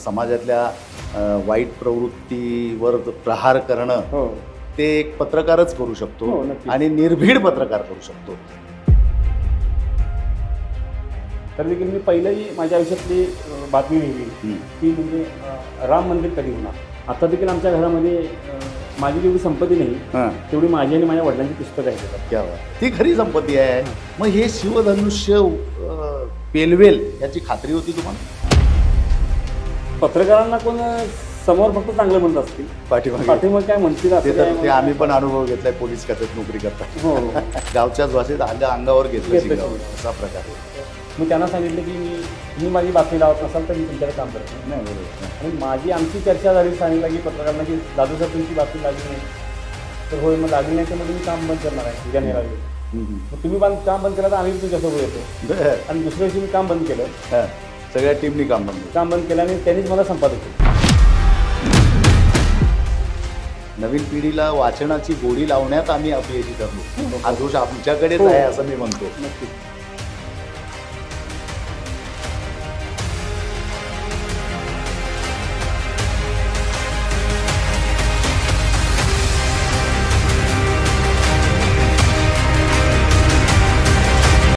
समाजातल्या वाईट प्रवृत्तीवर प्रहार करणं ते एक पत्रकारच करू शकतो आणि निर्भीड पत्रकार करू शकतो. तर देखील मी पहिलंही माझ्या आयुष्यातली बातमी लिहिली ती म्हणजे राम मंदिर कधी होणार. आता देखील आमच्या घरामध्ये माझी जेवढी संपत्ती नाही तेवढी माझी आणि माझ्या वडिलांची पुस्तकं आहेत. क्या ती खरी संपत्ती आहे. मग हे शिवधनुष्य पेलवेल याची खात्री होती तुम्हाला? पत्रकारांना कोण समोर फक्त चांगलं म्हणत असतील, पाठीमागे काय म्हणतील ते आम्ही पण अनुभव घेतलाय. पोलीस खात्यात नोकरी करतात. हो गावच्याच भाषेत अंगावर घेतलं असा प्रकार. मी त्यांना सांगितलं की मी माझी बातमी लावत नसाल तर मी तुमच्याकडे काम करत नाही. आणि माझी आमची चर्चा झाली, सांगितलं की पत्रकारांना की दादू सर तुमची बातमी लागली नाही तर होय मग लागली नाही तर मग तुम्ही काम बंद करणार आहे. उद्या नाही लागले मग तुम्ही काम बंद केलं तर आम्ही तुमच्यासोबत येतो. आणि दुसऱ्या दिवशी मी काम बंद केलं. सगळ्या टीमनी काम बंद केलं आणि त्यांनीच मला संपादक केलं. नवीन पिढीला वाचनाची गोडी लावण्यात आम्ही अपयशी ठरलो. हा दोष आमच्याकडेच आहे असं मी म्हणतो. नक्की.